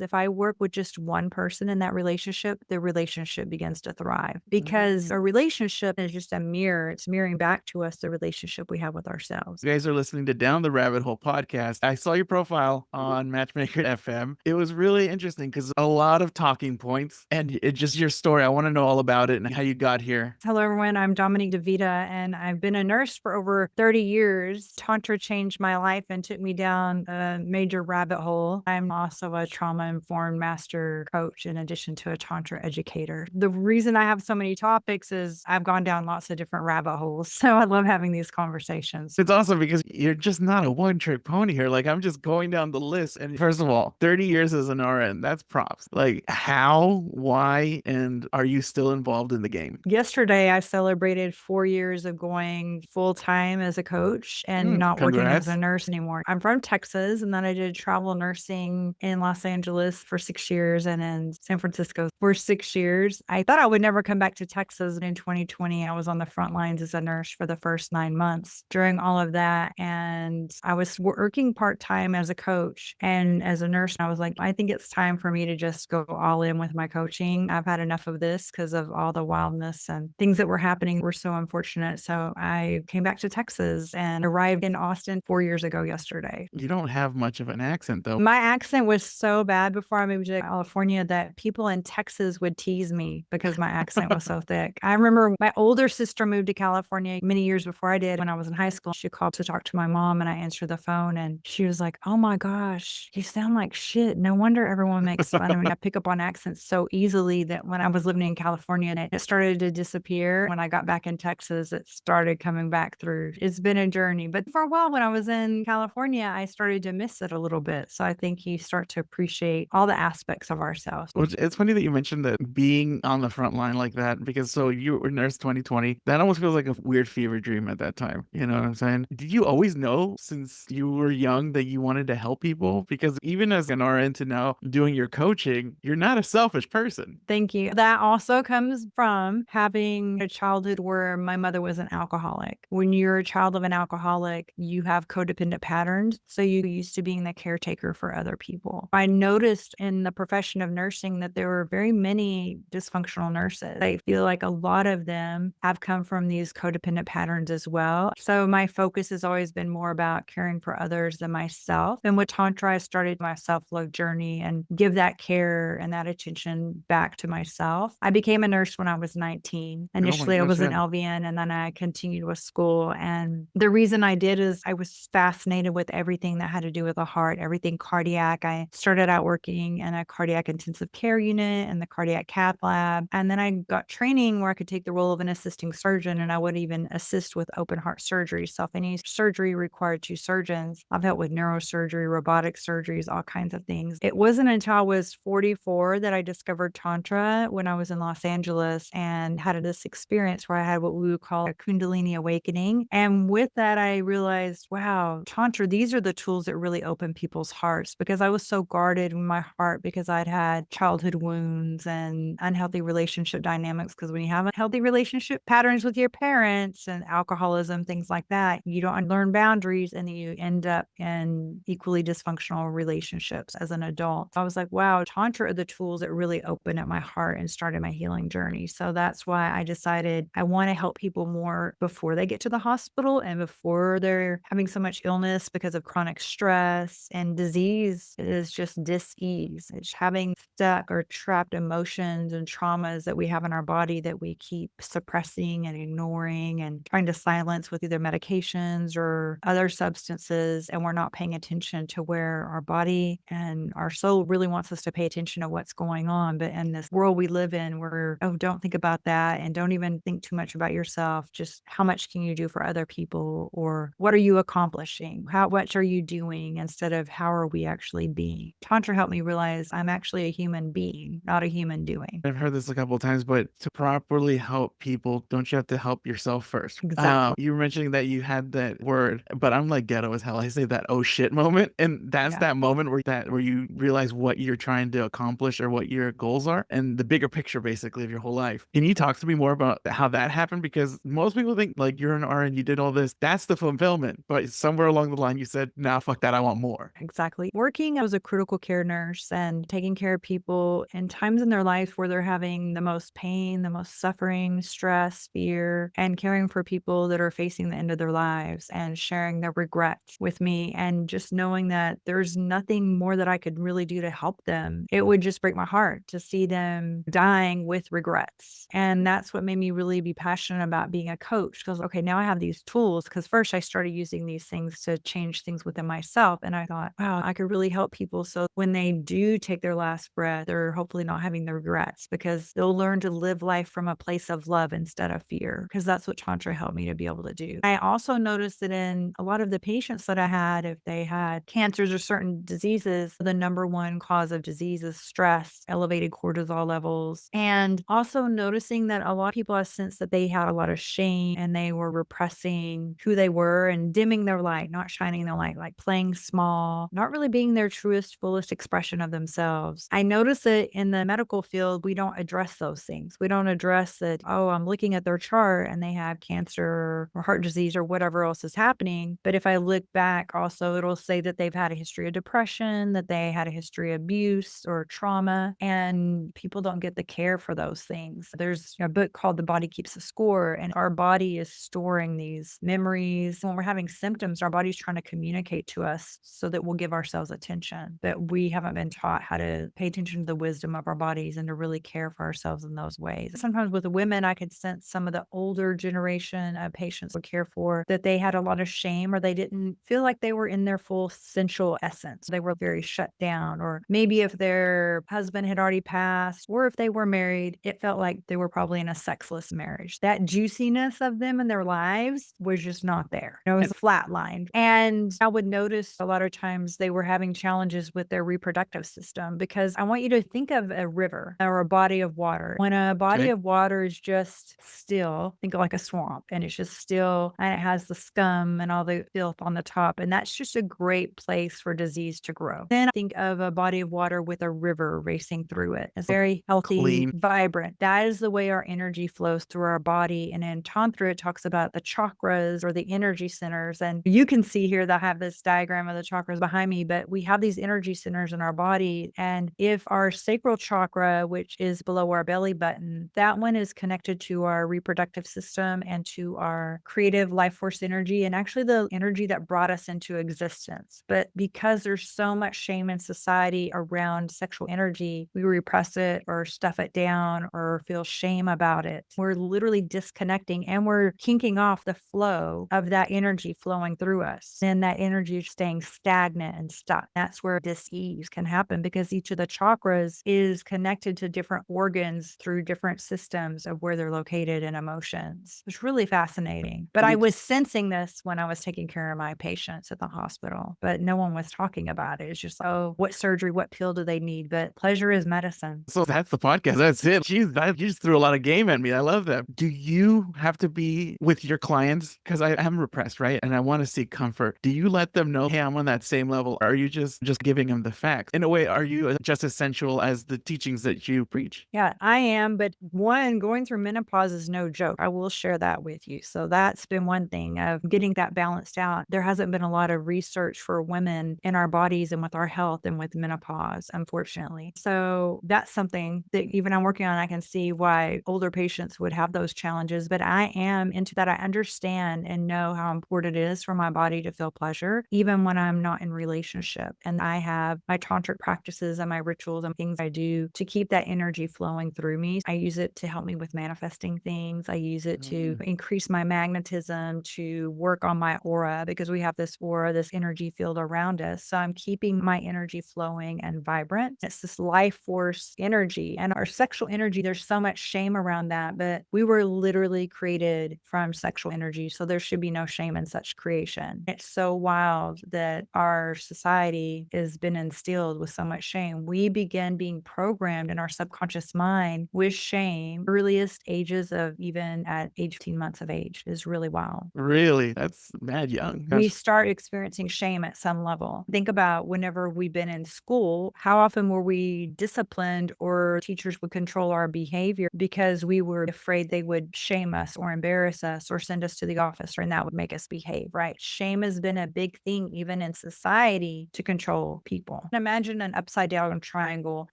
If I work with just one person in that relationship, the relationship begins to thrive because a relationship is just a mirror. It's mirroring back to us the relationship we have with ourselves. You guys are listening to Down the Rabbit Hole podcast. I saw your profile on Matchmaker FM. It was really interesting because a lot of talking points and it's just your story. I want to know all about it and how you got here. Hello, everyone. I'm Dominique and I've been a nurse for over 30 years. Tantra changed my life and took me down a major rabbit hole. I'm also a trauma-informed master coach in addition to a Tantra educator. The reason I have so many topics is I've gone down lots of different rabbit holes. So I love having these conversations. It's awesome because you're just not a one-trick pony here. Like, I'm just going down the list. And first of all, 30 years as an RN, that's props. Like, how, why, and are you still involved in the game? Yesterday, I celebrated 4 years of going full-time as a coach and not working as a Congrats. nurse anymore. I'm from Texas, and then I did travel nursing in Los Angeles for 6 years and in San Francisco for 6 years. I thought I would never come back to Texas. In 2020, I was on the front lines as a nurse for the first 9 months during all of that, and I was working part-time as a coach and as a nurse. I was like, I think it's time for me to just go all in with my coaching. I've had enough of this because of all the wildness and things that were happening were so unfortunate. So I came back to Texas and arrived in Austin 4 years ago yesterday. You don't have much of an accent, though. My accent was so bad before I moved to California that people in Texas would tease me because my accent was so thick. I remember my older sister moved to California many years before I did. When I was in high school, she called to talk to my mom and I answered the phone and she was like, "Oh my gosh, you sound like shit. No wonder everyone makes fun of me. I pick up on accents so easily that when I was living in California and it started to disappear. When I got back in Texas, it started coming back through. It's been a journey. But for a while when I was in California, I started to miss it a little bit. So I think you start to appreciate all the aspects of ourselves. Which it's funny that you mentioned that being on the front line like that, because so you were nurse 2020. That almost feels like a weird fever dream at that time. You know what I'm saying? Did you always know since you were young that you wanted to help people? Because even as an RN to now doing your coaching, you're not a selfish person. Thank you. That also comes from having a childhood where my mother was an alcoholic. When you're a child of an alcoholic, you have codependent patterns. So you're used to being the caretaker for other people. I noticed in the profession of nursing that there were very many dysfunctional nurses. I feel like a lot of them have come from these codependent patterns as well. So my focus has always been more about caring for others than myself. And with Tantra, I started my self-love journey and give that care and that attention back to myself. I became a nurse when I was 19. Initially, I was an LVN and then I continued with school. And the reason I did is I was fascinated with everything that had to do with the heart, everything cardiac. I started out working in a cardiac intensive care unit in the cardiac cath lab. And then I got training where I could take the role of an assisting surgeon and I would even assist with open heart surgery. So if any surgery required 2 surgeons, I've helped with neurosurgery, robotic surgeries, all kinds of things. It wasn't until I was 44 that I discovered Tantra when I was in Los Angeles and had this experience where I had what we would call a Kundalini awakening. And with that, I realized, wow, Tantra, these are the tools that really open people's hearts because I was so guarded in my heart because I'd had childhood wounds and unhealthy relationship dynamics. Because when you have unhealthy relationship patterns with your parents and alcoholism, things like that, you don't learn boundaries and you end up in equally dysfunctional relationships as an adult. I was like, wow, Tantra are the tools that really opened up my heart and started my healing journey. So that's why I decided I want to help people more before they get to the hospital and before they're having so much illness because of chronic stress and disease. It is just dis-ease. It's having stuck or trapped emotions and traumas that we have in our body that we keep suppressing and ignoring and trying to silence with either medications or other substances. And we're not paying attention to where our body and our soul really wants us to pay attention to what's going on. But in this world we live in where, oh, don't think about that and don't even think too much about yourself. Just how much can you do for other people or what are you accomplishing? How much are you doing instead of how are we actually being? Tantra helped me realize I'm actually a human being, not a human doing. I've heard this a couple of times, but to properly help people, don't you have to help yourself first? Exactly. You were mentioning that you had that word, but I'm like ghetto as hell. I say that oh shit moment, and that's that moment where you realize what you're trying to accomplish or what your goals are, and the bigger picture basically of your whole life. Can you talk to me more about how that happened? Because most people think like you're an RN, you did all this, that's the fulfillment, but somewhere along the line you said, nah, fuck that, I want more. Exactly. Working as a critical care nurse and taking care of people in times in their life where they're having the most pain, the most suffering, stress, fear, and caring for people that are facing the end of their lives and sharing their regrets with me. And just knowing that there's nothing more that I could really do to help them. It would just break my heart to see them dying with regrets. And that's what made me really be passionate about being a coach. Because, okay, now I have these tools. Because first I started using these things to change things within myself. And I thought, wow, I could really help people. So when they do take their last breath, they're hopefully not having the regrets because they'll learn to live life from a place of love instead of fear. Because that's what Tantra helped me to be able to do. I also noticed that in a lot of the patients that I had, if they had cancers or certain diseases, the number one cause of disease is stress, elevated cortisol levels, and also noticing that a lot of people have sensed that they had a lot of shame and they were repressing who they were and dimming their light, not shining their light, like playing small, not really being their truest, fullest expression of themselves. I notice that in the medical field, we don't address those things. We don't address that, oh, I'm looking at their chart and they have cancer or heart disease or whatever else is happening. But if I look back, also, it'll say that they've had a history of depression, that they had a history of abuse or trauma, and people don't get the care for those things. There's a book called The Body Keeps a Score, and our body is storing these memories. When we're having symptoms, our body's trying to communicate to us so that we'll give ourselves attention. But we haven't been taught how to pay attention to the wisdom of our bodies and to really care for ourselves in those ways. Sometimes with the women, I could sense some of the older generation of patients would care for that they had a lot of shame or they didn't feel like they were in their full sensual essence. They were very shut down, or maybe if their husband had already passed or if they were married, it felt like they were probably in a sexless marriage. That juiciness of them in their lives was just not there. It was flatlined. And I would notice a lot of times they were having challenges with their reproductive system because I want you to think of a river or a body of water. When a body Okay. of water is just still, think of like a swamp and it's just still and it has the scum and all the filth on the top. And that's just a great place for disease to grow. Then think of a body of water with a river racing through it. It's very healthy, Clean. vibrant. That is the way our energy flows through our body. And in Tantra, it talks about the chakras or the energy centers. And you can see here that I have this diagram of the chakras behind me, but we have these energy centers in our body. And if our sacral chakra, which is below our belly button, that one is connected to our reproductive system and to our creative life force energy and actually the energy that brought us into existence. But because there's so much shame in society around sexual energy, we repress it or stuff it down or feel shame about it. We're literally disconnecting and we're kinking off the flow of that energy flowing through us. And that energy is staying stagnant and stuck. That's where dis-ease can happen because each of the chakras is connected to different organs through different systems of where they're located in emotions. It's really fascinating. But I was sensing this when I was taking care of my patients at the hospital, but no one was talking about it. It's just, oh, what surgery, what pill do they need? But pleasure is medicine. So that's the podcast. That's it. Jeez, you just threw a lot of game at me. I love that. Do you have to be with your clients? Because I am repressed, right? And I want to seek comfort. Do you let them know, hey, I'm on that same level? Or are you just giving them the facts? In a way, are you just essential as the teachings that you preach? Yeah, I am. But one, going through menopause is no joke. I will share that with you. So that's been one thing of getting that balanced out. There hasn't been a lot of research for women in our bodies and with our health and with menopause, unfortunately. So that's something that even I'm working on. I can see why older patients would have those challenges, but I am into that. I understand and know how important it is for my body to feel pleasure, even when I'm not in relationship. And I have my tantric practices and my rituals and things I do to keep that energy flowing through me. I use it to help me with manifesting things. I use it to increase my magnetism, to work on my aura because we have this aura, this energy field around us. So I'm keeping my energy flowing and vibrant. It's this life force energy and our sexual energy. There's so much shame around that, but we were literally created from sexual energy. So there should be no shame in such creation. It's so wild that our society has been instilled with so much shame. We begin being programmed in our subconscious mind with shame, earliest ages of even at age 15 months of age is really wild. Really? That's mad young. We Gosh. start experiencing shame at some level. Think about whenever we've been in school, how often were we disciplined or teachers would control our behavior because we were afraid they would shame us or embarrass us or send us to the office, and that would make us behave, right? Shame has been a big thing even in society to control people. Imagine an upside down triangle.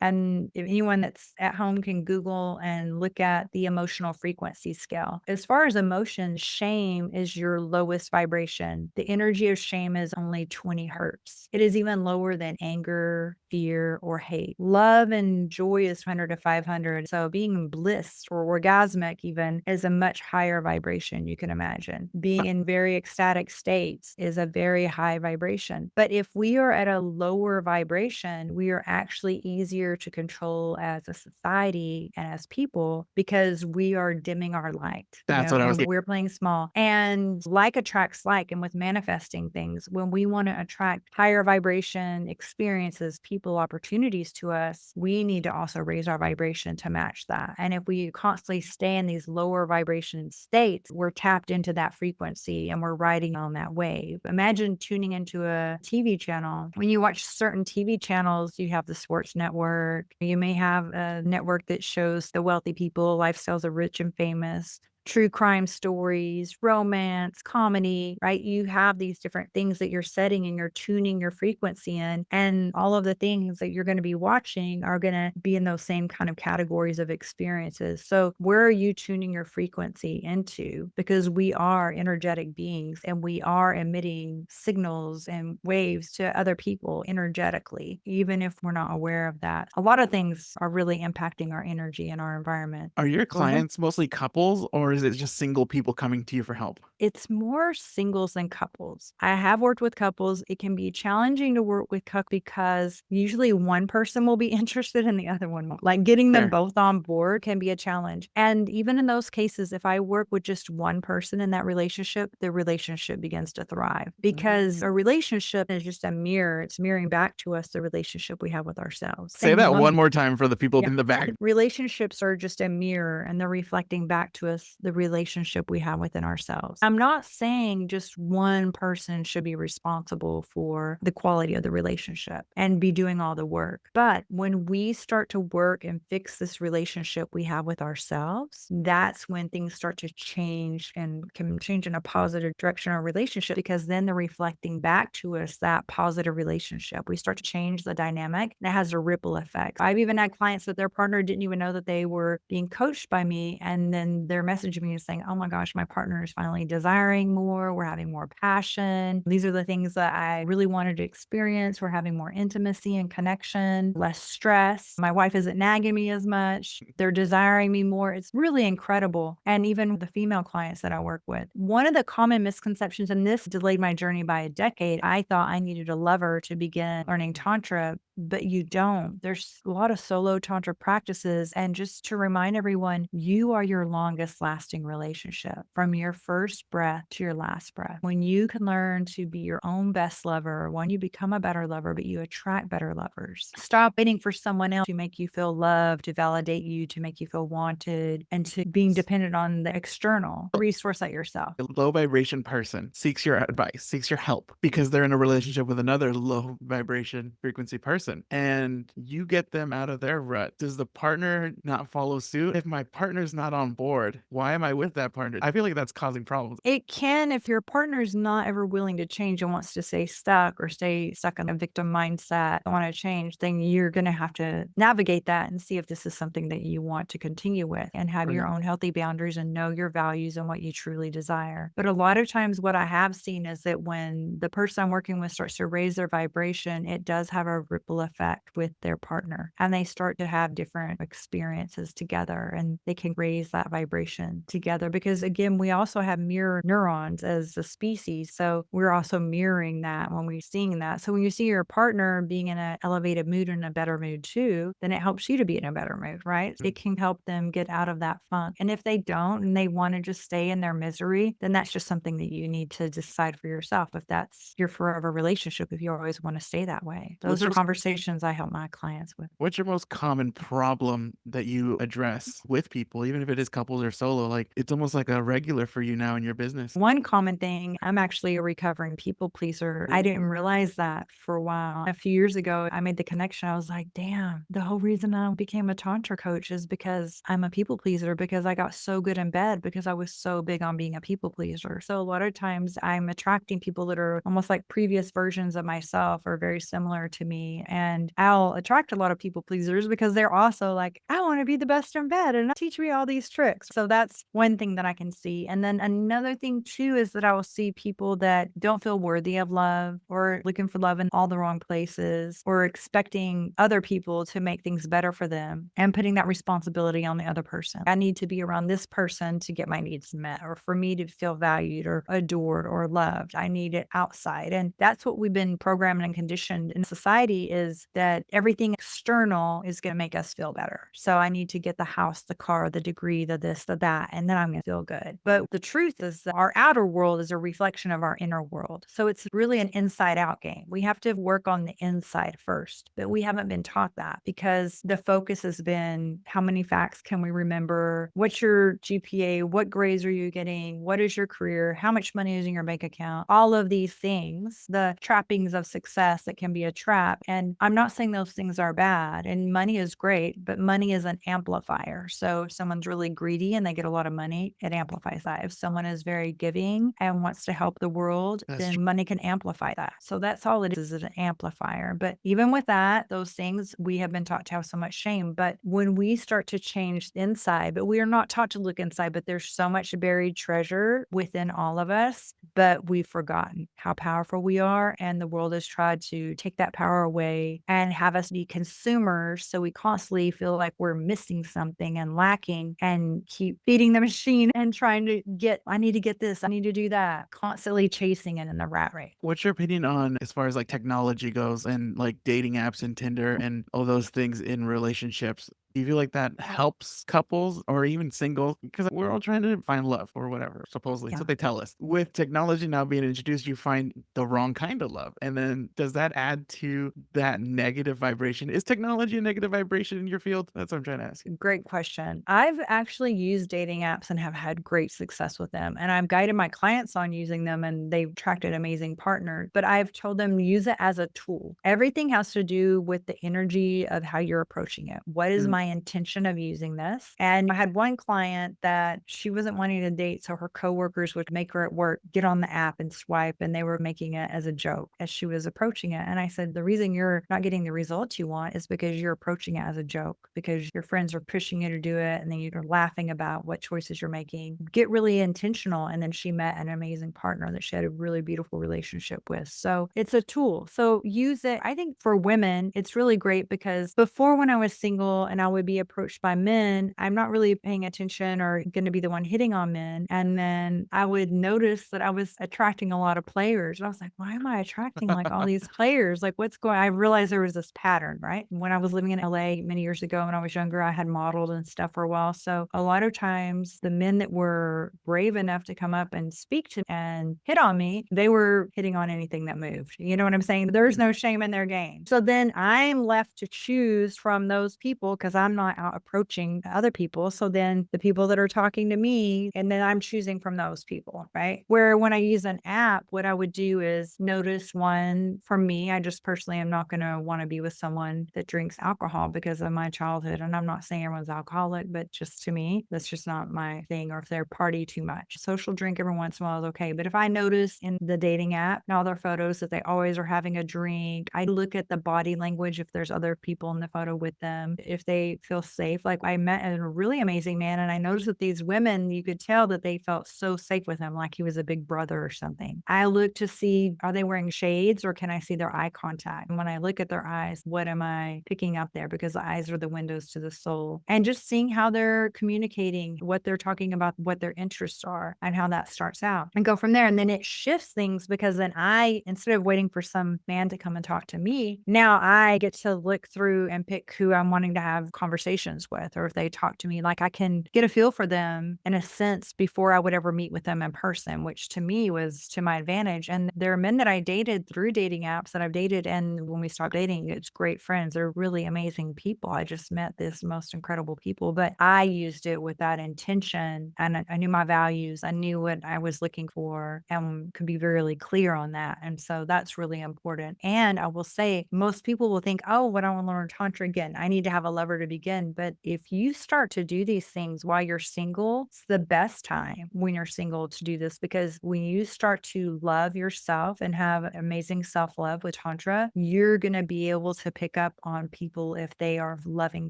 And if anyone that's at home can Google and look at the emotional frequency scale. As far as emotion, shame is your lowest vibration. The energy of shame is only 20 hertz. It is even lower than anger, fear, or hate. Love and joy is 100 to 500. So being bliss or orgasmic even is a much higher vibration, you can imagine. Being in very ecstatic states is a very high vibration. But if we are at a lower vibration, we are actually easier to control as a society and as people because we are dimming our light. That's what I was. And we're playing small. And like attracts like, and with manifesting things, when we want to attract higher vibration experiences, people, opportunities to us, we need to also raise our vibration to match that. And if we constantly stay in these lower vibration states, we're tapped into that frequency and we're riding on that wave. Imagine tuning into a TV channel. When you watch certain TV channels, you have the sports network. You may have a network that shows the wealthy people, lifestyles of rich and famous, true crime stories, romance, comedy, right? You have these different things that you're setting and you're tuning your frequency in. And all of the things that you're going to be watching are going to be in those same kind of categories of experiences. So where are you tuning your frequency into? Because we are energetic beings and we are emitting signals and waves to other people energetically, even if we're not aware of that. A lot of things are really impacting our energy and our environment. Are your Go ahead. clients mostly couples, or is it just single people coming to you for help? It's more singles than couples. I have worked with couples. It can be challenging to work with couples because usually one person will be interested and the other one won't. Like getting them Fair. both on board can be a challenge. And even in those cases, if I work with just one person in that relationship, the relationship begins to thrive because a relationship is just a mirror. It's mirroring back to us the relationship we have with ourselves. Say And that one one more time for the people yeah. in the back. Relationships are just a mirror and they're reflecting back to us the relationship we have within ourselves. I'm not saying just one person should be responsible for the quality of the relationship and be doing all the work. But when we start to work and fix this relationship we have with ourselves, that's when things start to change and can change in a positive direction in our relationship because then they're reflecting back to us that positive relationship. We start to change the dynamic and it has a ripple effect. I've even had clients that their partner didn't even know that they were being coached by me. And then they're messaging me and saying, oh my gosh, my partner is finally desiring more. We're having more passion. These are the things that I really wanted to experience. We're having more intimacy and connection, less stress. My wife isn't nagging me as much. They're desiring me more. It's really incredible. And even the female clients that I work with, one of the common misconceptions, and this delayed my journey by a decade, I thought I needed a lover to begin learning Tantra, but you don't. There's a lot of solo Tantra practices. And just to remind everyone, you are your longest lasting relationship from your first breath to your last breath. When you can learn to be your own best lover, when you become a better lover, but you attract better lovers. Stop waiting for someone else to make you feel loved, to validate you, to make you feel wanted, and to being dependent on the external. Resource that yourself. A low vibration person seeks your advice, seeks your help because they're in a relationship with another low vibration frequency person and you get them out of their rut. Does the partner not follow suit? If my partner's not on board, why am I with that partner? I feel like that's causing problems. It can if your partner's not ever willing to change and wants to stay stuck or stay stuck in a victim mindset, don't want to change, then you're going to have to navigate that and see if this is something that you want to continue with and have your Right. own healthy boundaries and know your values and what you truly desire. But a lot of times what I have seen is that when the person I'm working with starts to raise their vibration, it does have a ripple effect with their partner and they start to have different experiences together and they can raise that vibration together because again, we also have mirror neurons as a species. So we're also mirroring that when we're seeing that. So when you see your partner being in an elevated mood and a better mood too, then it helps you to be in a better mood, right? It can help them get out of that funk. And if they don't and they want to just stay in their misery, then that's just something that you need to decide for yourself if that's your forever relationship, if you always want to stay that way. Those are conversations I help my clients with. What's your most common problem that you address with people, even if it is couples or solo? So like it's almost like a regular for you now in your business. One common thing, I'm actually a recovering people pleaser. I didn't realize that for a while. A few years ago, I made the connection. I was like, damn, the whole reason I became a Tantra coach is because I'm a people pleaser, because I got so good in bed, because I was so big on being a people pleaser. So a lot of times I'm attracting people that are almost like previous versions of myself or very similar to me. And I'll attract a lot of people pleasers because they're also like, I want to be the best in bed and teach me all these tricks. So that's one thing that I can see. And then another thing too is that I will see people that don't feel worthy of love or looking for love in all the wrong places or expecting other people to make things better for them and putting that responsibility on the other person. I need to be around this person to get my needs met or for me to feel valued or adored or loved. I need it outside. And that's what we've been programmed and conditioned in society, is that everything external is going to make us feel better. So I need to get the house, the car, the degree, the this, the that, and then I'm going to feel good. But the truth is that our outer world is a reflection of our inner world. So it's really an inside out game. We have to work on the inside first, but we haven't been taught that because the focus has been how many facts can we remember? What's your GPA? What grades are you getting? What is your career? How much money is in your bank account? All of these things, the trappings of success that can be a trap. And I'm not saying those things are bad, and money is great, but money is an amplifier. So if someone's really greedy and they get a lot of money, it amplifies that. If someone is very giving and wants to help the world, That's then money can amplify that. So that's all it is an amplifier. But even with that, those things, we have been taught to have so much shame. But when we start to change inside, but we are not taught to look inside, but there's so much buried treasure within all of us, but we've forgotten how powerful we are. And the world has tried to take that power away and have us be consumers. So we constantly feel like we're missing something and lacking and keep feeding the machine and trying to get, I need to get this, I need to do that, constantly chasing it in the rat race. What's your opinion on as far as like technology goes and like dating apps and Tinder and all those things in relationships? Do you feel like that helps couples or even singles? Because we're all trying to find love or whatever, supposedly. That's Yeah. what they tell us. With technology now being introduced, you find the wrong kind of love. And then does that add to that negative vibration? Is technology a negative vibration in your field? That's what I'm trying to ask. Great question. I've actually used dating apps and have had great success with them. And I've guided my clients on using them and they've attracted amazing partners. But I've told them use it as a tool. Everything has to do with the energy of how you're approaching it. What is my intention of using this? And I had one client that she wasn't wanting to date. So her coworkers would make her at work get on the app and swipe. And they were making it as a joke as she was approaching it. And I said, the reason you're not getting the results you want is because you're approaching it as a joke, because your friends are pushing you to do it. And then you're laughing about what choices you're making. Get really intentional. And then she met an amazing partner that she had a really beautiful relationship with. So it's a tool. So use it. I think for women, it's really great because before, when I was single and I would be approached by men, I'm not really paying attention or going to be the one hitting on men. And then I would notice that I was attracting a lot of players. And I was like, why am I attracting like all these players? Like what's going on? I realized there was this pattern, right? When I was living in LA many years ago, when I was younger, I had modeled and stuff for a while. So a lot of times the men that were brave enough to come up and speak to me and hit on me, they were hitting on anything that moved. You know what I'm saying? There's no shame in their game. So then I'm left to choose from those people because I'm not out approaching other people. So then the people that are talking to me, and then I'm choosing from those people, right? Where when I use an app, what I would do is notice one for me. I just personally am not going to want to be with someone that drinks alcohol because of my childhood. And I'm not saying everyone's alcoholic, but just to me, that's just not my thing. Or if they're party too much, social drink every once in a while is okay. But if I notice in the dating app and all their photos that they always are having a drink, I look at the body language if there's other people in the photo with them, if they feel safe. Like I met a really amazing man and I noticed that these women, you could tell that they felt so safe with him, like he was a big brother or something. I look to see, are they wearing shades or can I see their eye contact? And when I look at their eyes, what am I picking up there? Because the eyes are the windows to the soul. And just seeing how they're communicating, what they're talking about, what their interests are, and how that starts out and go from there. And then it shifts things because then I, instead of waiting for some man to come and talk to me, now I get to look through and pick who I'm wanting to have conversations with, or if they talk to me, like I can get a feel for them in a sense before I would ever meet with them in person, which to me was to my advantage. And there are men that I dated through dating apps that I've dated. And when we stopped dating, it's great friends. They're really amazing people. I just met this most incredible people, but I used it with that intention and I knew my values. I knew what I was looking for and could be really clear on that. And so that's really important. And I will say, most people will think, oh, what I want to learn Tantra again, I need to have a lover to begin. But if you start to do these things while you're single, it's the best time when you're single to do this because when you start to love yourself and have amazing self love with Tantra, you're going to be able to pick up on people if they are loving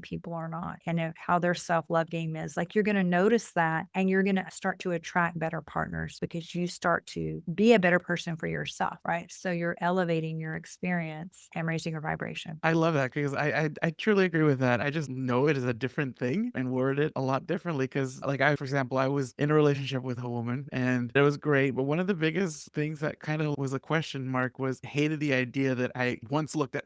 people or not and if, how their self love game is. Like you're going to notice that and you're going to start to attract better partners because you start to be a better person for yourself, right? So you're elevating your experience and raising your vibration. I love that because I truly agree with that. I just know it is a different thing and word it a lot differently because like I, for example, I was in a relationship with a woman and it was great. But one of the biggest things that kind of was a question mark was hated the idea that I once looked at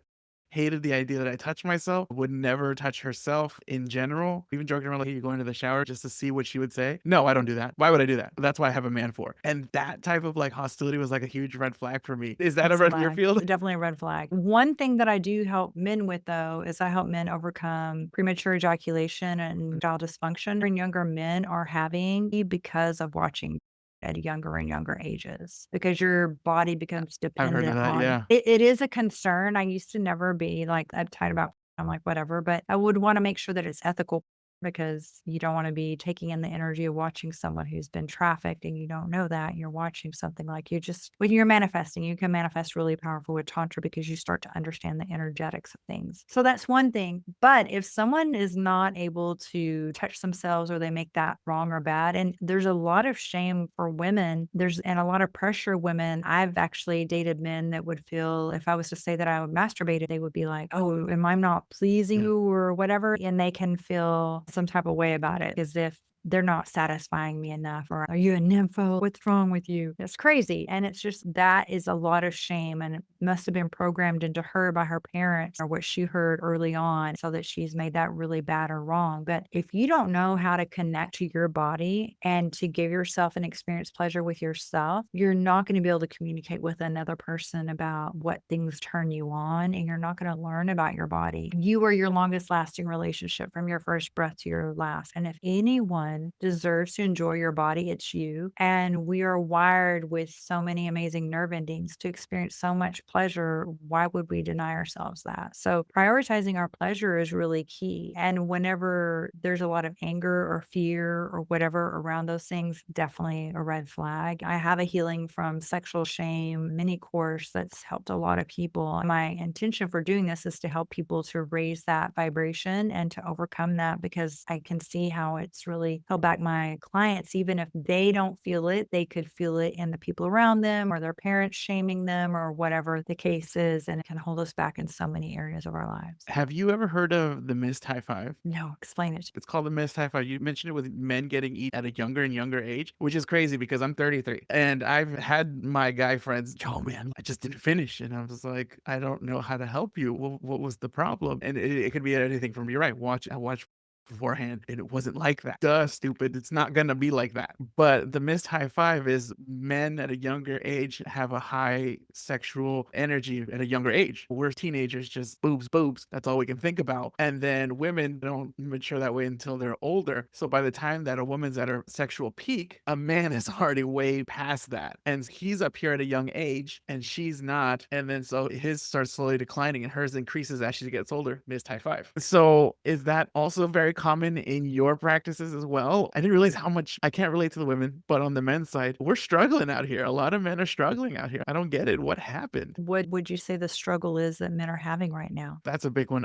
hated the idea that I touched myself, would never touch herself in general. Even joking around like you go into the shower just to see what she would say. No, I don't do that. Why would I do that? That's why I have a man for. And that type of like hostility was like a huge red flag for me. Is that a It's a red in your flag. field? Definitely a red flag. One thing that I do help men with though is I help men overcome premature ejaculation and erectile dysfunction and younger men are having because of watching at younger and younger ages because your body becomes I've heard of dependent that. on Yeah. it is a concern. I used to never be like uptight about I'm like whatever, but I would want to make sure that it's ethical because you don't want to be taking in the energy of watching someone who's been trafficked and you don't know that you're watching something like you just when you're manifesting, you can manifest really powerful with Tantra because you start to understand the energetics of things. So that's one thing. But if someone is not able to touch themselves or they make that wrong or bad, and there's a lot of shame for women, there's and a lot of pressure women. I've actually dated men that would feel if I was to say that I would masturbate, they would be like, oh, am I not pleasing Yeah. you or whatever? And they can feel some type of way about it as if they're not satisfying me enough or are you a nympho? What's wrong with you? It's crazy. And it's just that is a lot of shame and it must have been programmed into her by her parents or what she heard early on so that she's made that really bad or wrong. But if you don't know how to connect to your body and to give yourself and experience pleasure with yourself, you're not going to be able to communicate with another person about what things turn you on and you're not going to learn about your body. You are your longest lasting relationship from your first breath to your last. And if anyone deserves to enjoy your body, it's you. And we are wired with so many amazing nerve endings to experience so much pleasure. Why would we deny ourselves that? So prioritizing our pleasure is really key. And whenever there's a lot of anger or fear or whatever around those things, definitely a red flag. I have a healing from sexual shame mini course that's helped a lot of people. My intention for doing this is to help people to raise that vibration and to overcome that because I can see how it's really held back my clients. Even if they don't feel it, they could feel it in the people around them or their parents shaming them or whatever the case is. And it can hold us back in so many areas of our lives. Have you ever heard of the missed high five? No, explain it. It's called the missed high five. You mentioned it with men getting eat at a younger and younger age, which is crazy because I'm 33 and I've had my guy friends, oh man, I just didn't finish. And I was like, I don't know how to help you. What was the problem? And it could be anything from, you're right, I watched beforehand and it wasn't like that. Duh, stupid. It's not gonna be like that. But the missed high five is men at a younger age have a high sexual energy at a younger age. We're teenagers, just boobs, boobs. That's all we can think about. And then women don't mature that way until they're older. So by the time that a woman's at her sexual peak, a man is already way past that. And he's up here at a young age and she's not. And then so his starts slowly declining and hers increases as she gets older. Missed high five. So is that also very common in your practices as well? I didn't realize how much I can't relate to the women, but on the men's side, we're struggling out here. A lot of men are struggling out here. I don't get it. What happened? What would you say the struggle is that men are having right now? That's a big one.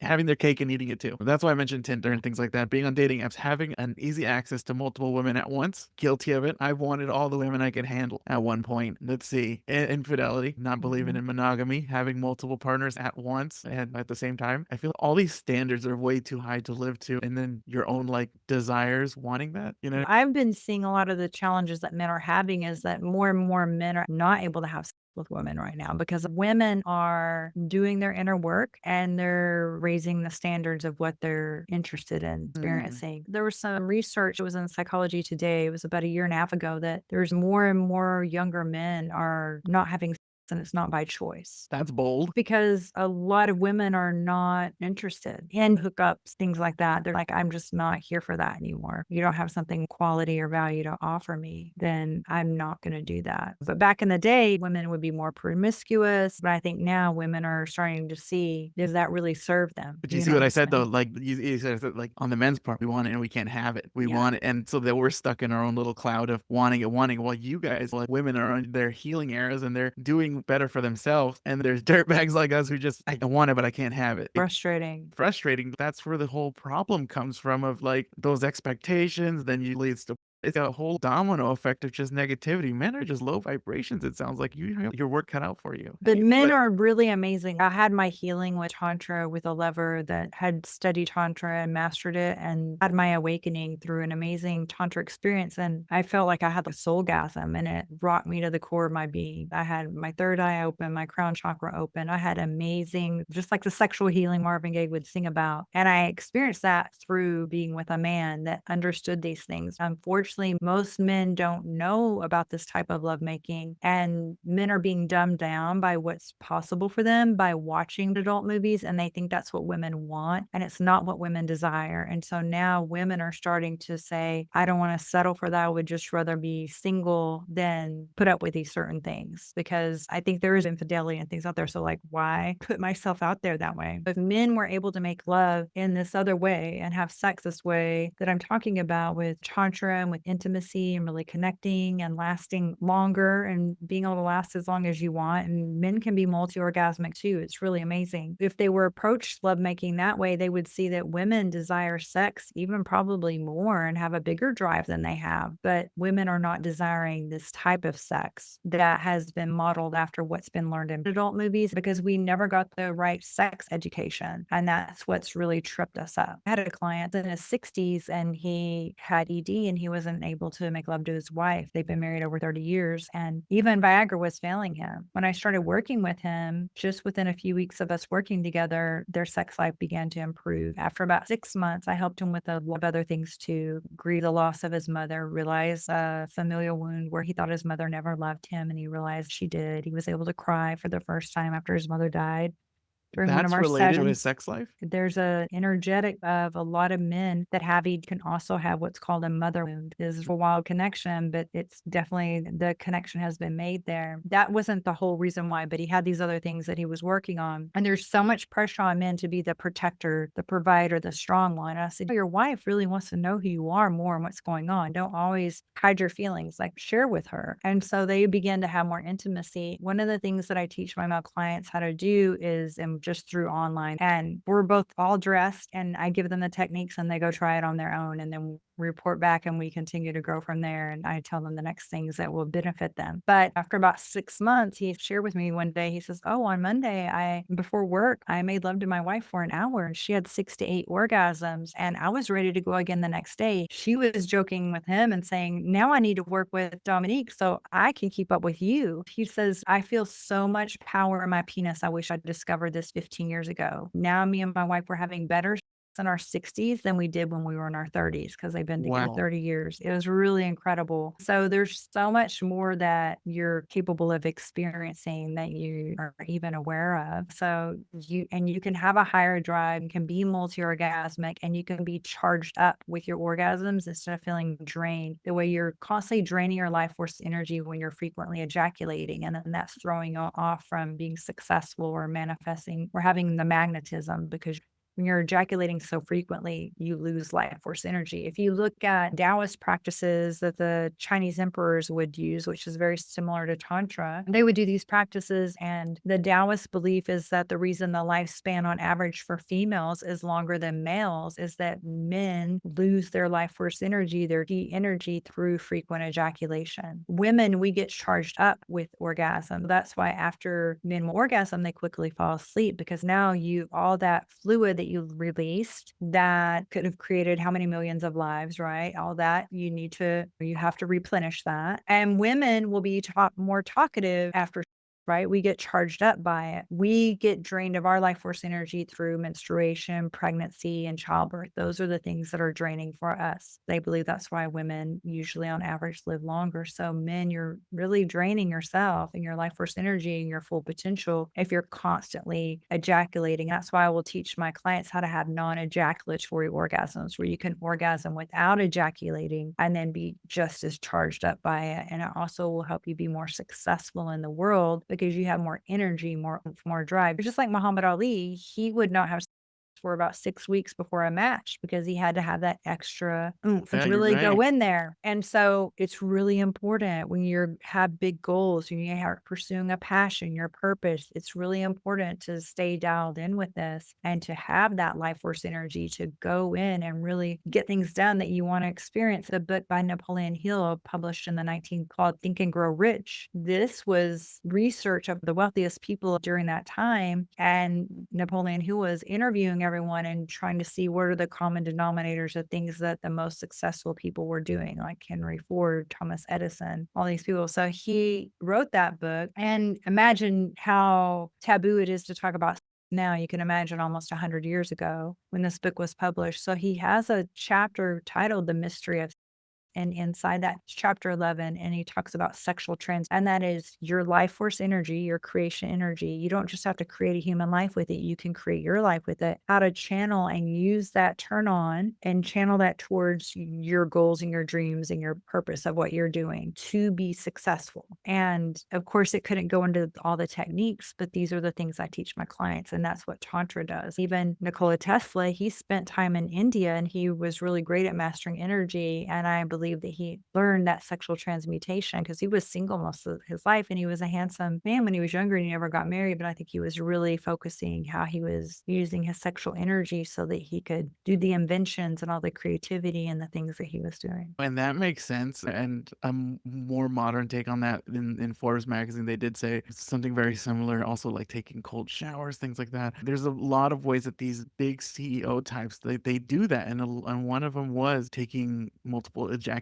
Having their cake and eating it too. That's why I mentioned Tinder and things like that. Being on dating apps, having an easy access to multiple women at once. Guilty of it. I've wanted all the women I could handle at one point. Let's see. Infidelity, not believing Mhm. in monogamy, having multiple partners at once and at the same time. I feel all these standards are way too high to live to. And then your own like desires wanting that, you know? I've been seeing a lot of the challenges that men are having is that more and more men are not able to have with women right now because women are doing their inner work and they're raising the standards of what they're interested in Mm. experiencing. There was some research, it was in Psychology Today, it was about a year and a half ago, that there's more and more younger men are not having sex, and it's not by choice. That's bold. Because a lot of women are not interested in hookups, things like that. They're like, I'm just not here for that anymore. You don't have something quality or value to offer me, then I'm not going to do that. But back in the day, women would be more promiscuous. But I think now women are starting to see, does that really serve them? But you You see know what what I I'm said though? saying? Like you said that, like on the men's part, we want it and we can't have it. We Yeah. want it, and so that we're stuck in our own little cloud of wanting it, wanting. While you guys, like women, are on their healing eras and they're doing better for themselves. And there's dirtbags like us who just I want it but I can't have it. It's Frustrating. frustrating. That's where the whole problem comes from of like those expectations. Then you leads to it's a whole domino effect of just negativity. Men are just low vibrations. It sounds like you have your work cut out for you. But men But are really amazing. I had my healing with Tantra with a lover that had studied Tantra and mastered it and had my awakening through an amazing Tantra experience. And I felt like I had the Soulgasm and it rocked me to the core of my being. I had my third eye open, my crown chakra open. I had amazing, just like the sexual healing Marvin Gaye would sing about. And I experienced that through being with a man that understood these things. Unfortunately, most men don't know about this type of lovemaking, and men are being dumbed down by what's possible for them by watching adult movies, and they think that's what women want, and it's not what women desire. And so now women are starting to say, I don't want to settle for that. I would just rather be single than put up with these certain things because I think there is infidelity and things out there. So, like, why put myself out there that way? If men were able to make love in this other way and have sex this way that I'm talking about with Tantra and with intimacy and really connecting and lasting longer and being able to last as long as you want. And men can be multi-orgasmic too. It's really amazing. If they were approached lovemaking that way, they would see that women desire sex even probably more and have a bigger drive than they have. But women are not desiring this type of sex that has been modeled after what's been learned in adult movies because we never got the right sex education. And that's what's really tripped us up. I had a client in his 60s and he had ED and he wasn't able to make love to his wife. They've been married over 30 years and even Viagra was failing him. When I started working with him, just within a few weeks of us working together, their sex life began to improve. After about 6 months, I helped him with a lot of other things to grieve the loss of his mother, realize a familial wound where he thought his mother never loved him and he realized she did. He was able to cry for the first time after his mother died during one of that's our related to his sessions. sex life. There's a energetic of a lot of men that have ED can also have what's called a mother wound. This is a wild connection, but it's definitely the connection has been made there. That wasn't the whole reason why, but he had these other things that he was working on. And there's so much pressure on men to be the protector, the provider, the strong one. I said, your wife really wants to know who you are more and what's going on. Don't always hide your feelings, like share with her. And so they begin to have more intimacy. One of the things that I teach my male clients how to do is, and just through online, and we're both all dressed and I give them the techniques and they go try it on their own and then report back and we continue to grow from there. And I tell them the next things that will benefit them. But after about 6 months, he shared with me one day, he says, oh, on Monday, before work, I made love to my wife for an hour and she had 6 to 8 orgasms and I was ready to go again the next day. She was joking with him and saying, now I need to work with Dominique so I can keep up with you. He says, I feel so much power in my penis. I wish I discovered this 15 years ago. Now me and my wife were having better in our 60s than we did when we were in our 30s because they've been together Wow. 30 years. It was really incredible. So there's so much more that you're capable of experiencing that you are even aware of. So you can have a higher drive, you can be multi-orgasmic, and you can be charged up with your orgasms instead of feeling drained. The way you're constantly draining your life force energy when you're frequently ejaculating, and then that's throwing you off from being successful or manifesting or having the magnetism because when you're ejaculating so frequently, you lose life force energy. If you look at Taoist practices that the Chinese emperors would use, which is very similar to Tantra, they would do these practices. And the Taoist belief is that the reason the lifespan on average for females is longer than males is that men lose their life force energy, their key energy through frequent ejaculation. Women, we get charged up with orgasm. That's why after men will orgasm, they quickly fall asleep because now all that fluid that you released that could have created how many millions of lives, right? All that you have to replenish that. And women will be more talkative after right? We get charged up by it. We get drained of our life force energy through menstruation, pregnancy, and childbirth. Those are the things that are draining for us. They believe that's why women usually on average live longer. So men, you're really draining yourself and your life force energy and your full potential if you're constantly ejaculating. That's why I will teach my clients how to have non-ejaculatory orgasms where you can orgasm without ejaculating and then be just as charged up by it. And it also will help you be more successful in the world because you have more energy, more drive. Just like Muhammad Ali, he would not have for about 6 weeks before a match because he had to have that extra oomph Yeah, to you're really go right. in there. And so it's really important when you have big goals, when you are pursuing a passion, your purpose, it's really important to stay dialed in with this and to have that life force energy to go in and really get things done that you want to experience. The book by Napoleon Hill, published in the 19 called Think and Grow Rich. This was research of the wealthiest people during that time. And Napoleon Hill was interviewing everyone and trying to see what are the common denominators of things that the most successful people were doing, like Henry Ford, Thomas Edison, all these people. So he wrote that book, and imagine how taboo it is to talk about now. You can imagine almost 100 years ago when this book was published. So he has a chapter titled The Mystery of, and inside that chapter 11, and he talks about sexual trends, and that is your life force energy, your creation energy. You don't just have to create a human life with it. You can create your life with it. How to channel and use that turn on and channel that towards your goals and your dreams and your purpose of what you're doing to be successful. And of course, it couldn't go into all the techniques, but these are the things I teach my clients. And that's what Tantra does. Even Nikola Tesla, he spent time in India and he was really great at mastering energy. And I believe that he learned that sexual transmutation because he was single most of his life and he was a handsome man when he was younger and he never got married. But I think he was really focusing how he was using his sexual energy so that he could do the inventions and all the creativity and the things that he was doing. And that makes sense. And a more modern take on that in Forbes magazine, they did say something very similar, also like taking cold showers, things like that. There's a lot of ways that these big CEO types, they do that. And one of them was taking multiple ejaculations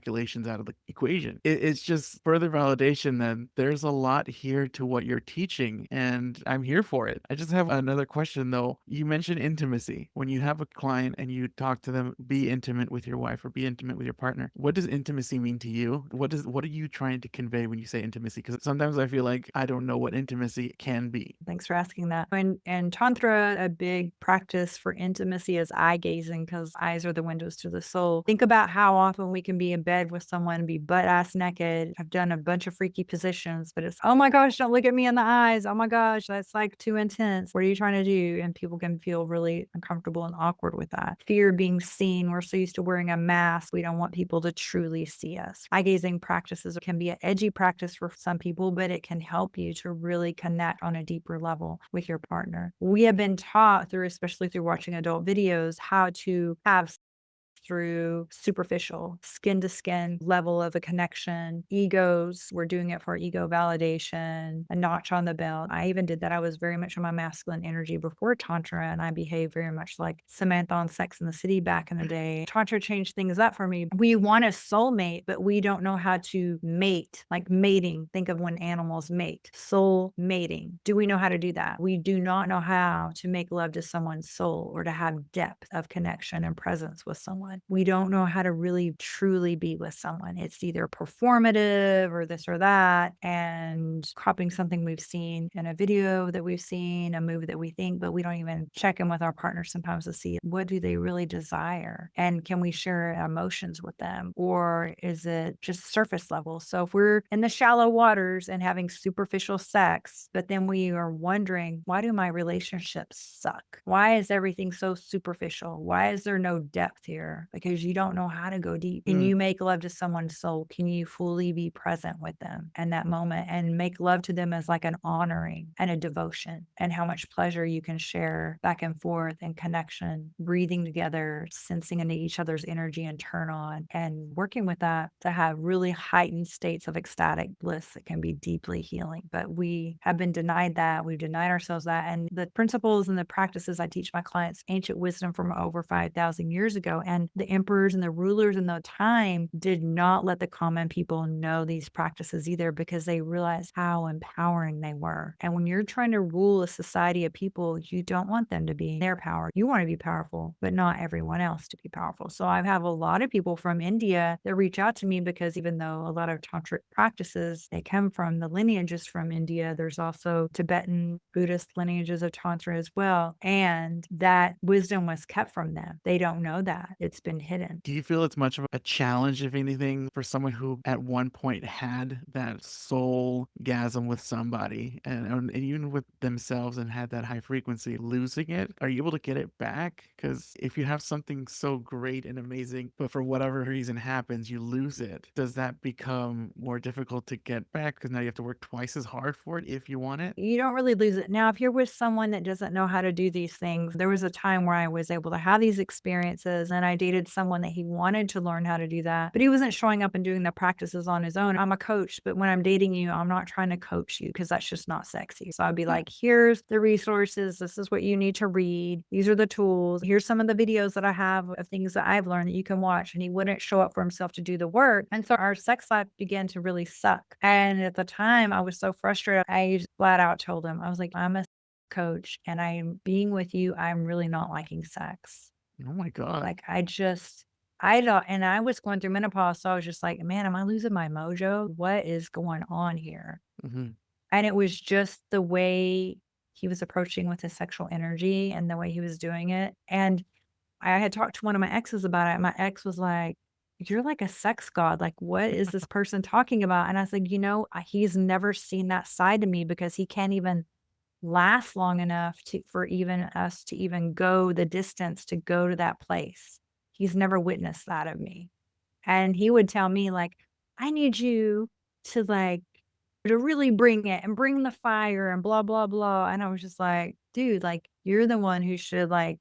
out of the equation. It's just further validation that there's a lot here to what you're teaching. And I'm here for it. I just have another question though. You mentioned intimacy. When you have a client and you talk to them, be intimate with your wife or be intimate with your partner. What does intimacy mean to you? What are you trying to convey when you say intimacy? Because sometimes I feel like I don't know what intimacy can be. Thanks for asking that. And Tantra, a big practice for intimacy is eye gazing because eyes are the windows to the soul. Think about how often we can be in bed with someone and be butt ass naked. I've done a bunch of freaky positions, but it's, oh my gosh, don't look at me in the eyes. Oh my gosh, that's like too intense. What are you trying to do? And people can feel really uncomfortable and awkward with that. Fear of being seen. We're so used to wearing a mask. We don't want people to truly see us. Eye gazing practices can be an edgy practice for some people, but it can help you to really connect on a deeper level with your partner. We have been taught through, especially through watching adult videos, how to have through superficial skin to skin level of a connection. Egos, we're doing it for ego validation, a notch on the belt. I even did that. I was very much on my masculine energy before Tantra, and I behaved very much like Samantha on Sex and the City back in the day. Tantra changed things up for me. We want a soulmate, but we don't know how to mate, like mating. Think of when animals mate, soul mating. Do we know how to do that? We do not know how to make love to someone's soul or to have depth of connection and presence with someone. We don't know how to really truly be with someone. It's either performative or this or that, and copying something we've seen in a video that we've seen, a movie that we think, but we don't even check in with our partner sometimes to see what do they really desire and can we share emotions with them, or is it just surface level? So if we're in the shallow waters and having superficial sex, but then we are wondering, why do my relationships suck? Why is everything so superficial? Why is there no depth here? Because you don't know how to go deep. Can Mm. you make love to someone's soul? Can you fully be present with them in that moment and make love to them as like an honoring and a devotion, and how much pleasure you can share back and forth and connection, breathing together, sensing into each other's energy and turn on, and working with that to have really heightened states of ecstatic bliss that can be deeply healing. But we have been denied that. We've denied ourselves that. And the principles and the practices I teach my clients, ancient wisdom from over 5,000 years ago. And the emperors and the rulers in the time did not let the common people know these practices either because they realized how empowering they were. And when you're trying to rule a society of people, you don't want them to be in their power. You want to be powerful, but not everyone else to be powerful. So I have a lot of people from India that reach out to me because even though a lot of tantric practices, they come from the lineages from India, there's also Tibetan Buddhist lineages of Tantra as well. And that wisdom was kept from them. They don't know that. It's been hidden. Do you feel it's much of a challenge, if anything, for someone who at one point had that soul gasm with somebody and even with themselves and had that high frequency, losing it? Are you able to get it back? Because if you have something so great and amazing, but for whatever reason happens, you lose it, does that become more difficult to get back? Because now you have to work twice as hard for it if you want it? You don't really lose it. Now, if you're with someone that doesn't know how to do these things, there was a time where I was able to have these experiences and I dated someone that he wanted to learn how to do that, but he wasn't showing up and doing the practices on his own. I'm a coach, but when I'm dating you, I'm not trying to coach you because that's just not sexy. So I'd be Yeah. like, here's the resources. This is what you need to read. These are the tools. Here's some of the videos that I have of things that I've learned that you can watch. And he wouldn't show up for himself to do the work. And so our sex life began to really suck. And at the time, I was so frustrated. I just flat out told him, I was like, I'm a coach and I'm being with you. I'm really not liking sex. Oh my God. Like, I don't, and I was going through menopause. So I was just like, man, am I losing my mojo? What is going on here? Hmm. And it was just the way he was approaching with his sexual energy and the way he was doing it. And I had talked to one of my exes about it. And my ex was like, you're like a sex god. Like, what is this person talking about? And I said, he's never seen that side of me because he can't even last long enough for even us to even go the distance to go to that place. He's never witnessed that of me. And he would tell me like, I need you to like to really bring it and bring the fire and blah blah blah. And I was just like, dude, like you're the one who should like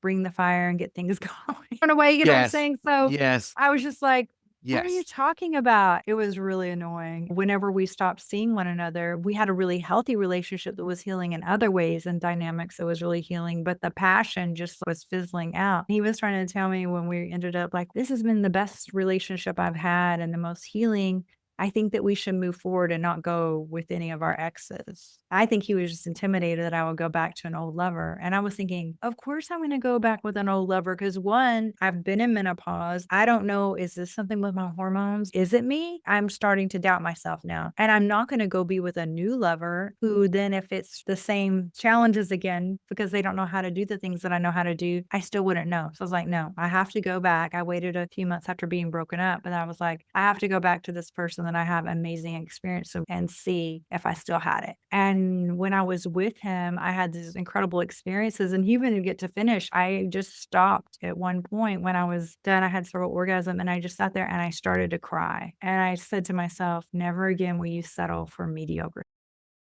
bring the fire and get things going in a way, you know what I'm Yes. saying? So Yes. I was just like, what are you Yes. talking about? It was really annoying. Whenever we stopped seeing one another, we had a really healthy relationship that was healing in other ways and dynamics that was really healing, but the passion just was fizzling out. He was trying to tell me when we ended up like, this has been the best relationship I've had and the most healing. I think that we should move forward and not go with any of our exes. I think he was just intimidated that I would go back to an old lover. And I was thinking, of course I'm going to go back with an old lover because one, I've been in menopause. I don't know, is this something with my hormones? Is it me? I'm starting to doubt myself now. And I'm not going to go be with a new lover who then, if it's the same challenges again, because they don't know how to do the things that I know how to do, I still wouldn't know. So I was like, no, I have to go back. I waited a few months after being broken up, but I was like, I have to go back to this person that I have amazing experience with and see if I still had it. And when I was with him, I had these incredible experiences. And even to get to finish, I just stopped at one point when I was done. I had several orgasms and I just sat there and I started to cry. And I said to myself, never again will you settle for mediocre.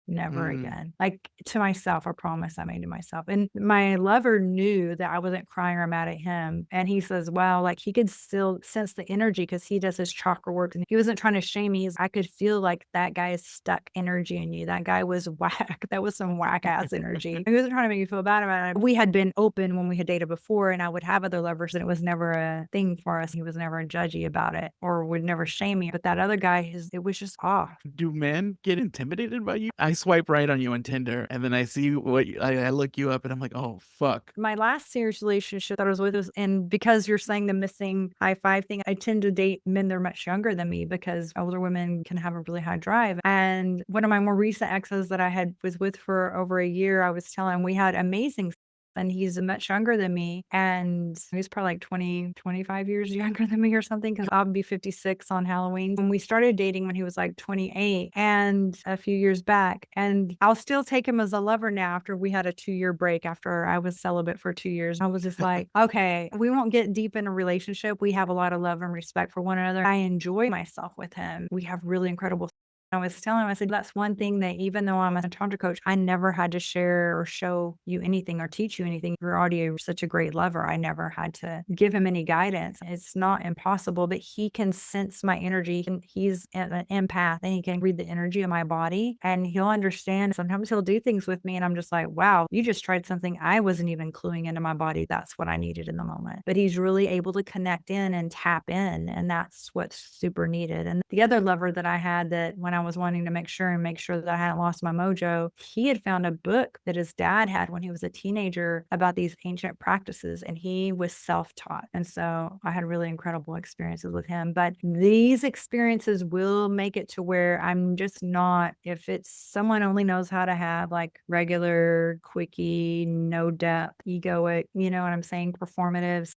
Never Mm. again. Like, to myself, a promise I made to myself, and my lover knew that I wasn't crying or mad at him, and he says, "Wow," like, he could still sense the energy because he does his chakra work, and he wasn't trying to shame me, I could feel, like, that guy's stuck energy in you, that guy was whack, that was some whack-ass energy. He wasn't trying to make me feel bad about it. We had been open when we had dated before, and I would have other lovers, and it was never a thing for us. He was never judgy about it or would never shame me, but that other guy, it was just off. Do men get intimidated by you? I swipe right on you on Tinder, and then I see I look you up, and I'm like, oh fuck. My last serious relationship that I was with was, and because you're saying the missing high five thing, I tend to date men that are much younger than me because older women can have a really high drive. And one of my more recent exes that was with for over a year, I was telling him we had amazing, and he's much younger than me. And he's probably like 20, 25 years younger than me or something, because I'll be 56 on Halloween. When we started dating when he was like 28 and a few years back, and I'll still take him as a lover now after we had a 2-year break after I was celibate for 2 years. I was just like, okay, we won't get deep in a relationship. We have a lot of love and respect for one another. I enjoy myself with him. We have really incredible I was telling him, I said, that's one thing that even though I'm a tantra coach, I never had to share or show you anything or teach you anything. You're already such a great lover. I never had to give him any guidance. It's not impossible, but he can sense my energy. And he's an empath and he can read the energy of my body and he'll understand. Sometimes he'll do things with me and I'm just like, wow, you just tried something I wasn't even cluing into my body. That's what I needed in the moment. But he's really able to connect in and tap in. And that's what's super needed. And the other lover that I had that when I was wanting to make sure that I hadn't lost my mojo, he had found a book that his dad had when he was a teenager about these ancient practices, and he was self-taught. And so I had really incredible experiences with him. But these experiences will make it to where I'm just not, if it's someone only knows how to have like regular, quickie, no depth, egoic, you know what I'm saying, performative,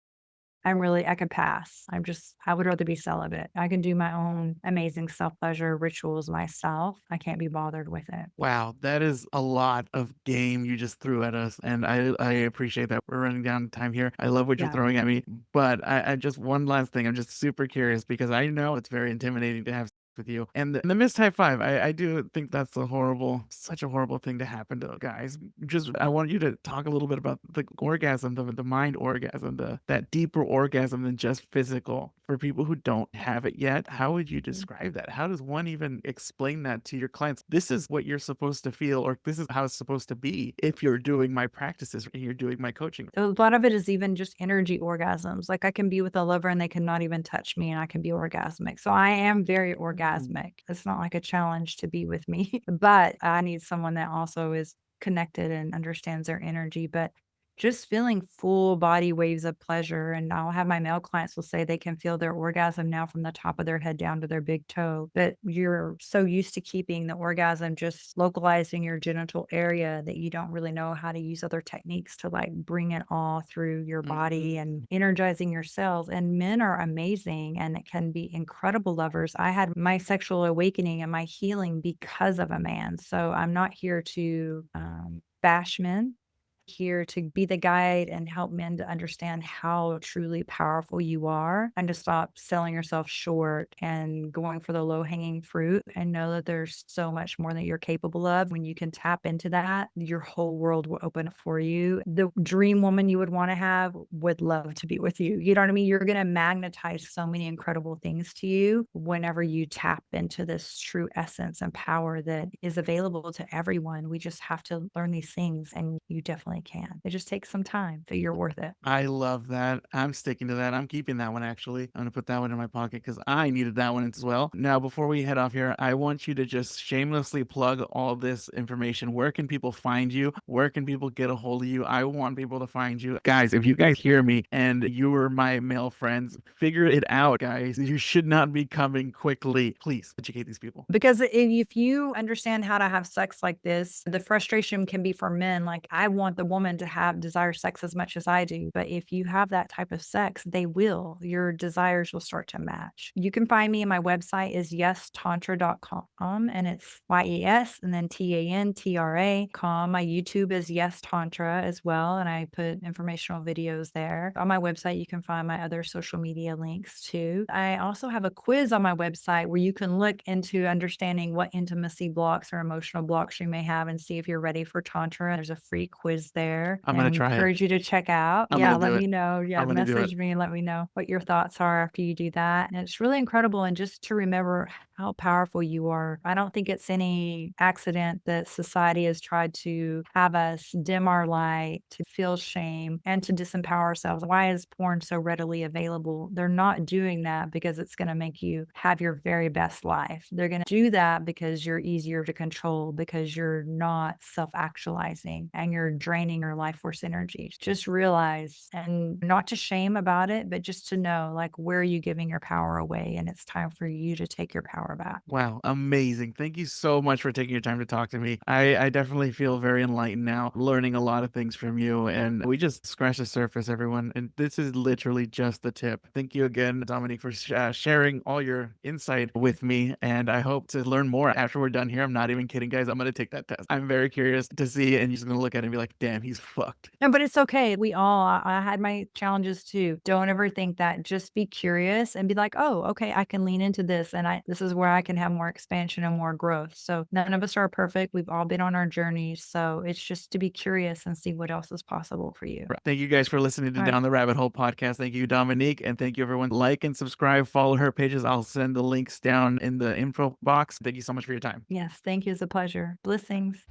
I could pass. I would rather be celibate. I can do my own amazing self-pleasure rituals myself. I can't be bothered with it. Wow, that is a lot of game you just threw at us, and I appreciate that. We're running down time here. I love what you're Yeah. throwing at me, but I just one last thing. I'm just super curious because I know it's very intimidating to have with you. And the missed high five, I do think that's such a horrible thing to happen to guys. Just I want you to talk a little bit about the orgasm, the mind orgasm, that deeper orgasm than just physical. For people who don't have it yet, how would you describe that? How does one even explain that to your clients? This is what you're supposed to feel, or this is how it's supposed to be if you're doing my practices, and you're doing my coaching. A lot of it is even just energy orgasms. Like I can be with a lover and they cannot even touch me and I can be orgasmic. So I am very Mm. orgasmic. It's not like a challenge to be with me, but I need someone that also is connected and understands their energy. But just feeling full body waves of pleasure. And I'll have my male clients will say they can feel their orgasm now from the top of their head down to their big toe. But you're so used to keeping the orgasm just localized in your genital area that you don't really know how to use other techniques to like bring it all through your body Mhm. and energizing your cells. And men are amazing and it can be incredible lovers. I had my sexual awakening and my healing because of a man. So I'm not here to bash men, here to be the guide and help men to understand how truly powerful you are and to stop selling yourself short and going for the low hanging fruit and know that there's so much more that you're capable of. When you can tap into that, your whole world will open up for you. The dream woman you would want to have would love to be with you. You know what I mean? You're going to magnetize so many incredible things to you whenever you tap into this true essence and power that is available to everyone. We just have to learn these things, and you definitely can. It just takes some time, but you're worth it. I love that. I'm sticking to that. I'm keeping that one actually. I'm gonna put that one in my pocket because I needed that one as well. Now, before we head off here, I want you to just shamelessly plug all this information. Where can people find you? Where can people get a hold of you? I want people to find you. Guys, if you guys hear me and you were my male friends, figure it out, guys. You should not be coming quickly. Please educate these people. Because if you understand how to have sex like this, the frustration can be for men. Like, I want the woman to have desire sex as much as I do. But if you have that type of sex, they will. Your desires will start to match. You can find me, and my website is yestantra.com, and it's YES and then TANTRA.com. My YouTube is Yes Tantra as well, and I put informational videos there. On my website, you can find my other social media links too. I also have a quiz on my website where you can look into understanding what intimacy blocks or emotional blocks you may have and see if you're ready for Tantra. There's a free quiz there I'm and I gonna try it. encourage you to check out. I'm Yeah, gonna let do it. me know. Yeah, I'm gonna do it. message me and let me know what your thoughts are after you do that. And it's really incredible. And just to remember how powerful you are. I don't think it's any accident that society has tried to have us dim our light, to feel shame, and to disempower ourselves. Why is porn so readily available? They're not doing that because it's going to make you have your very best life. They're going to do that because you're easier to control, because you're not self actualizing and you're draining your life force energy. Just realize, and not to shame about it, but just to know, like, where are you giving your power away? And it's time for you to take your power back. Wow, amazing. Thank you so much for taking your time to talk to me. I definitely feel very enlightened now, learning a lot of things from you. And we just scratched the surface, everyone. And this is literally just the tip. Thank you again, Dominique, for sharing all your insight with me. And I hope to learn more after we're done here. I'm not even kidding, guys. I'm going to take that test. I'm very curious to see, and you're just going to look at it and be like, damn. damn, he's fucked. No, but it's okay. I had my challenges too. Don't ever think that. Just be curious and be like, oh, okay, I can lean into this. And this is where I can have more expansion and more growth. So none of us are perfect. We've all been on our journeys. So it's just to be curious and see what else is possible for you. Right. Thank you guys for listening to All right. Down the Rabbit Hole podcast. Thank you, Dominique. And thank you, everyone. Like and subscribe, follow her pages. I'll send the links down in the info box. Thank you so much for your time. Yes. Thank you. It's a pleasure. Blessings.